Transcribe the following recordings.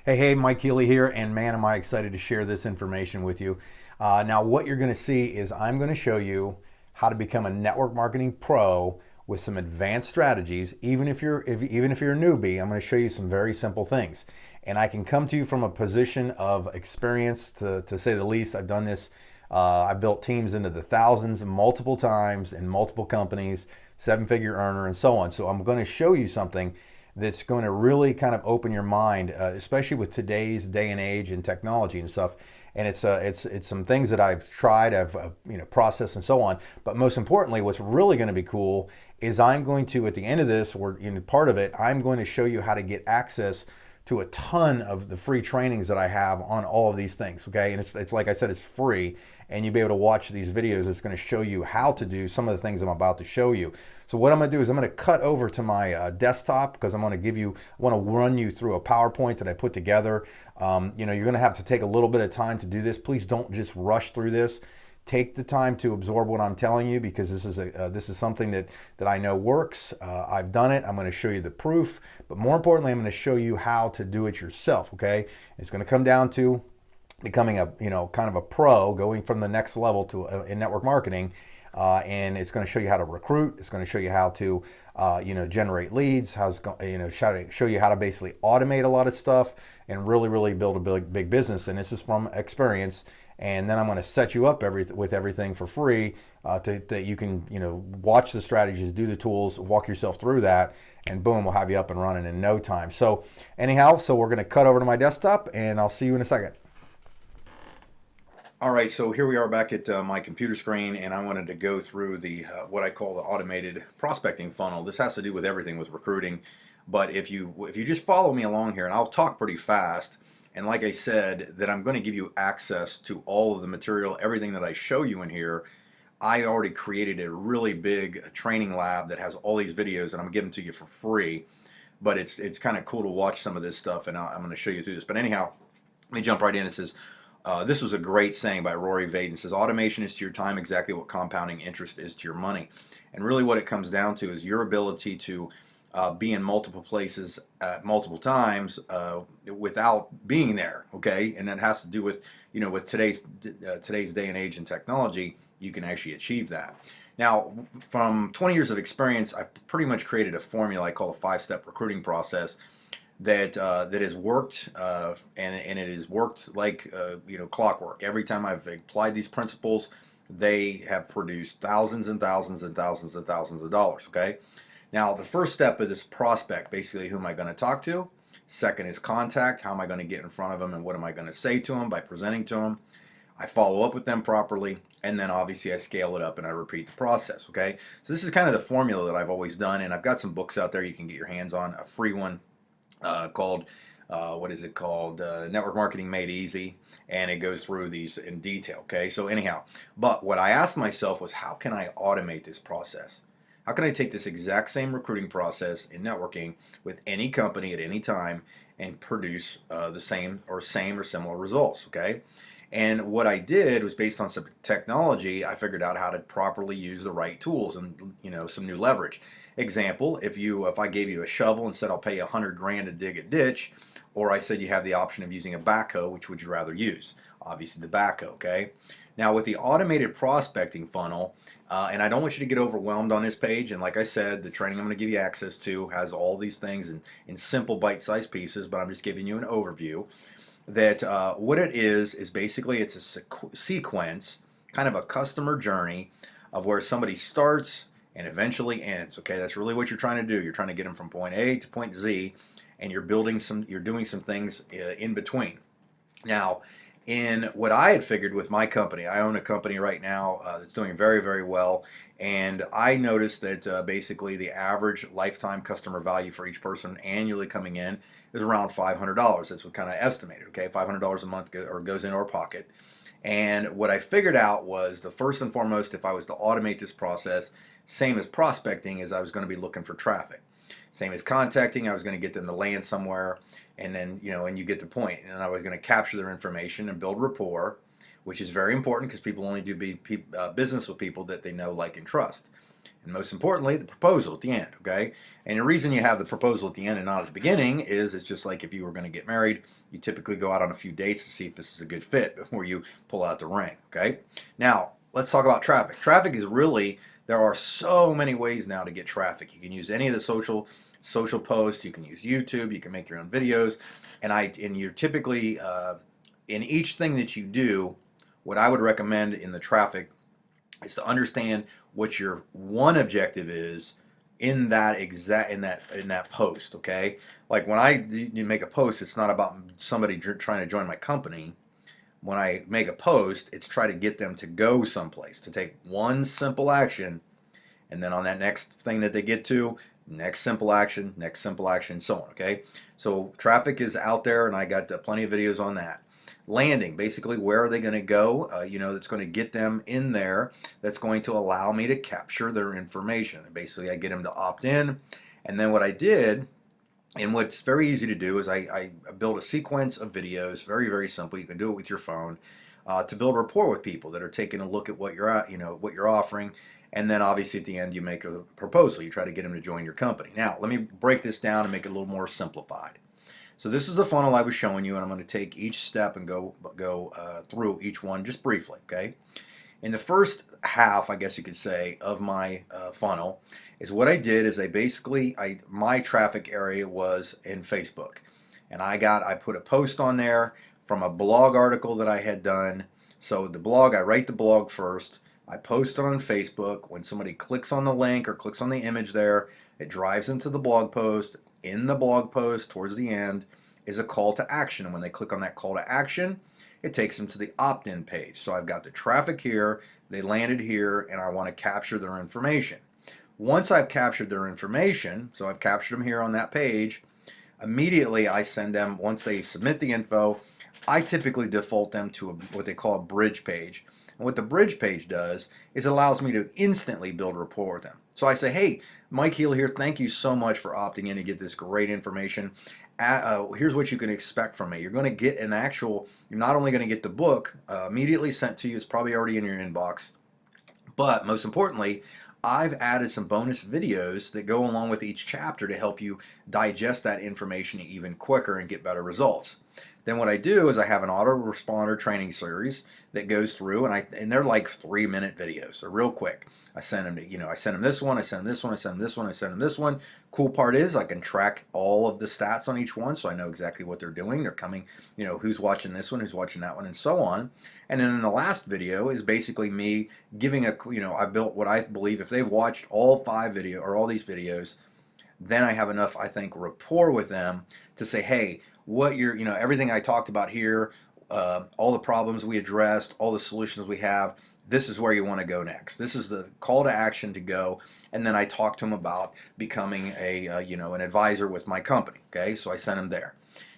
Hey, Mike Healy here, and man, am I excited to share this information with you. Now, what you're going to see is I'm going to show you how to become a network marketing pro with some advanced strategies. Even if you're a newbie, I'm going to show you some very simple things, and I can come to you from a position of experience, to say the least. I've done this. I've built teams into the thousands multiple times in multiple companies, seven-figure earner, and so on. So I'm going to show you something that's going to really kind of open your mind, especially with today's day and age and technology and stuff. And it's some things that I've tried, I've processed and so on. But most importantly, what's really going to be cool is I'm going to, at the end of this, or in part of it, I'm going to show you how to get access to a ton of the free trainings that I have on all of these things. Okay, and it's like I said, it's free, and you'll be able to watch these videos. It's going to show you how to do some of the things I'm about to show you. So what I'm going to do is I'm going to cut over to my desktop, because I want to run you through a PowerPoint that I put together. You're going to have to take a little bit of time to do this. Please don't just rush through this. Take the time to absorb what I'm telling you, because this is something that I know works. I've done it. I'm going to show you the proof, but more importantly, I'm going to show you how to do it yourself. Okay, it's going to come down to becoming a kind of a pro, going from the next level to in network marketing. And it's going to show you how to recruit. It's going to show you how to, generate leads. Show you how to basically automate a lot of stuff and really, really build a big business. And this is from experience. And then I'm going to set you up with everything for free, that you can, watch the strategies, do the tools, walk yourself through that, and boom, we'll have you up and running in no time. So anyhow, we're going to cut over to my desktop, and I'll see you in a second. All right, so here we are back at my computer screen, and I wanted to go through the what I call the automated prospecting funnel. This has to do with everything with recruiting, but if you just follow me along here, and I'll talk pretty fast, and like I said, that I'm going to give you access to all of the material, everything that I show you in here. I already created a really big training lab that has all these videos, and I'm giving to you for free. But it's kind of cool to watch some of this stuff, and I'm going to show you through this. But anyhow, let me jump right in. It says, this was a great saying by Rory Vaden. It says, automation is to your time exactly what compounding interest is to your money. And really what it comes down to is your ability to be in multiple places at multiple times without being there, okay? And that has to do with, with today's day and age and technology, you can actually achieve that. Now, from 20 years of experience, I pretty much created a formula I call a 5-step recruiting process that has worked, and it has worked like clockwork. Every time I've applied these principles, they have produced thousands and thousands and thousands and thousands of dollars. Okay, now the first step is prospect. Basically, who am I going to talk to? Second is contact. How am I going to get in front of them, and what am I going to say to them by presenting to them? I follow up with them properly, and then obviously I scale it up and I repeat the process. Okay, so this is kind of the formula that I've always done, and I've got some books out there you can get your hands on. A free one called what is it called? Network Marketing Made Easy, and it goes through these in detail. Okay, so anyhow, but what I asked myself was, how can I automate this process? How can I take this exact same recruiting process in networking with any company at any time and produce the same or similar results? Okay, and what I did was, based on some technology, I figured out how to properly use the right tools and some new leverage. Example, if I gave you a shovel and said I'll pay you 100 grand to dig a ditch, or I said you have the option of using a backhoe, which would you rather use? Obviously the backhoe, okay? Now with the automated prospecting funnel, and I don't want you to get overwhelmed on this page, and like I said, the training I'm going to give you access to has all these things in simple bite-sized pieces, but I'm just giving you an overview. That what it is basically it's a sequence, kind of a customer journey of where somebody starts and eventually ends. Okay, that's really what you're trying to do. You're trying to get them from point A to point Z, and you're doing some things in between. Now, in what I had figured with my company, I own a company right now that's doing very, very well, and I noticed that basically the average lifetime customer value for each person annually coming in is around $500. That's what kind of estimated. Okay, $500 a month goes into our pocket. And what I figured out was, the first and foremost, if I was to automate this process, same as prospecting, is I was going to be looking for traffic. Same as contacting, I was going to get them to land somewhere, and then, and you get the point. And I was going to capture their information and build rapport, which is very important because people only do business with people that they know, like, and trust. And most importantly, the proposal at the end, okay? And the reason you have the proposal at the end and not at the beginning is it's just like if you were going to get married, you typically go out on a few dates to see if this is a good fit before you pull out the ring, okay? Now, let's talk about traffic. Traffic is really, there are so many ways now to get traffic. You can use any of the social posts, you can use YouTube, you can make your own videos, and you're typically in each thing that you do, what I would recommend in the traffic is to understand what your one objective is in that post. Okay, like when you make a post, it's not about somebody trying to join my company. When I make a post, it's try to get them to go someplace, to take one simple action, and then on that next thing that they get to, next simple action, so on. Okay, so traffic is out there, and I got plenty of videos on that. Landing, basically, where are they going to go? That's going to get them in there. That's going to allow me to capture their information. And basically, I get them to opt in, and then what I did. And what's very easy to do is I build a sequence of videos, very, very simple. You can do it with your phone to build rapport with people that are taking a look at what you're at, what you're offering. And then obviously at the end, you make a proposal. You try to get them to join your company. Now, let me break this down and make it a little more simplified. So this is the funnel I was showing you, and I'm going to take each step and go through each one just briefly, okay? In the first half, I guess you could say, of my funnel is what I did is my traffic area was in Facebook. And I put a post on there from a blog article that I had done. So the blog, I write the blog first. I post it on Facebook. When somebody clicks on the link or clicks on the image there, it drives them to the blog post. In the blog post, towards the end, is a call to action. And when they click on that call to action, it takes them to the opt-in page. So I've got the traffic here, they landed here, and I want to capture their information. Once I've captured their information, so I've captured them here on that page, immediately I send them, once they submit the info, I typically default them to what they call a bridge page. And what the bridge page does is it allows me to instantly build rapport with them. So I say, hey, Mike Healy here, thank you so much for opting in to get this great information. Here's what you can expect from me. You're going to get you're not only going to get the book immediately sent to you, it's probably already in your inbox, but most importantly, I've added some bonus videos that go along with each chapter to help you digest that information even quicker and get better results. Then what I do is I have an autoresponder training series that goes through, and they're like 3-minute videos. They're real quick. I send them I send them this one, I send them this one, I send them this one, I send them this one. Cool part is I can track all of the stats on each one, so I know exactly what they're doing. They're coming, who's watching this one, who's watching that one, and so on. And then in the last video is basically me giving I built what I believe if they've watched all these videos, then I have enough, I think, rapport with them to say, hey, everything I talked about here, all the problems we addressed, all the solutions we have, this is where you want to go next. This is the call to action to go. And then I talk to them about becoming an advisor with my company. Okay, so I sent them there.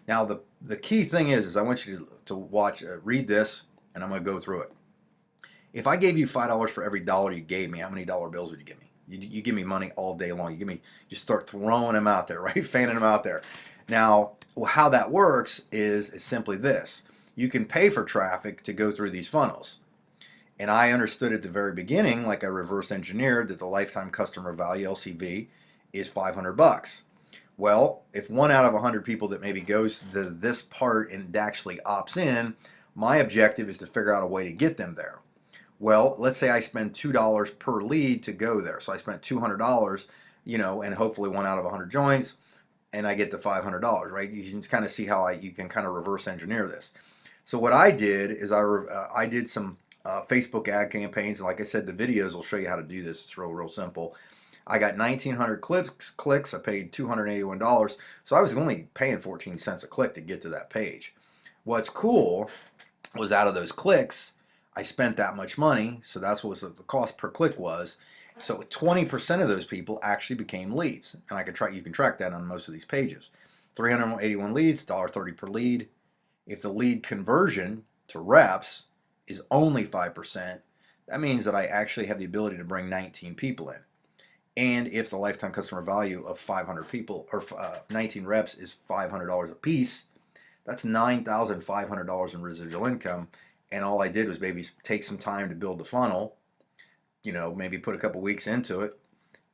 Now the key thing is I want you to read this, and I'm going to go through it. If I gave you $5 for every dollar you gave me, how many dollar bills would you give me? You give me money all day long. You start throwing them out there, right? Fanning them out there. Now, how that works is simply this. You can pay for traffic to go through these funnels. And I understood at the very beginning, like I reverse engineered, that the lifetime customer value, LCV, is $500. Well, if 1 out of 100 people that maybe goes to this part and actually opts in, my objective is to figure out a way to get them there. Well, let's say I spend $2 per lead to go there. So I spent $200, and hopefully 1 out of 100 joins, and I get the $500, right? You can kind of see how you can kind of reverse engineer this. So what I did is I did some Facebook ad campaigns, and like I said, the videos will show you how to do this. It's real simple. I got 1,900 clicks. I paid $281, so I was only paying 14 cents a click to get to that page. What's cool was out of those clicks, I spent that much money, so that's what the cost per click was. So 20% of those people actually became leads, and you can track that on most of these pages. 381 leads, $1.30 per lead. If the lead conversion to reps is only 5%, that means that I actually have the ability to bring 19 people in. And if the lifetime customer value of 500 people or 19 reps is $500 a piece, that's $9,500 in residual income. And all I did was maybe take some time to build the funnel, you know, maybe put a couple weeks into it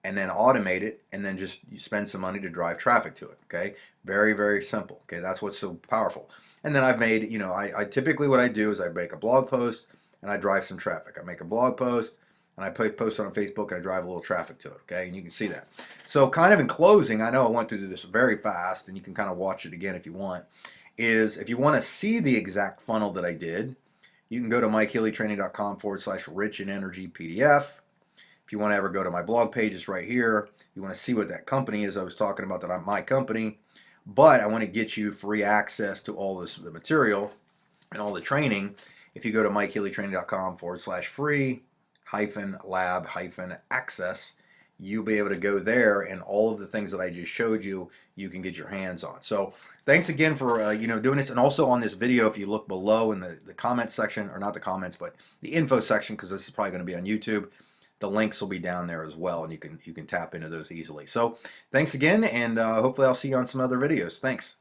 and then automate it, and then just you spend some money to drive traffic to it. Okay, very, very simple. Okay, that's what's so powerful. And then I've made, you know, I typically what I do is I make a blog post and I drive some traffic. I make a blog post and I post it on Facebook and I drive a little traffic to it. Okay, and you can see that. So kind of in closing, I know I went through this very fast, and you can kind of watch it again if you want. Is if you want to see the exact funnel that I did, you can go to MikeHealyTraining.com/rich in energy PDF. If you want to ever go to my blog page, it's right here. You want to see what that company is I was talking about, that I'm my company. But I want to get you free access to all this, the material and all the training. If you go to MikeHealyTraining.com/free lab access, you'll be able to go there, and all of the things that I just showed you, you can get your hands on. So thanks again for you know, doing this. And also on this video, if you look below in the comments section, or not the comments, but the info section, because this is probably going to be on YouTube, the links will be down there as well, and you can tap into those easily. So thanks again, and hopefully I'll see you on some other videos. Thanks.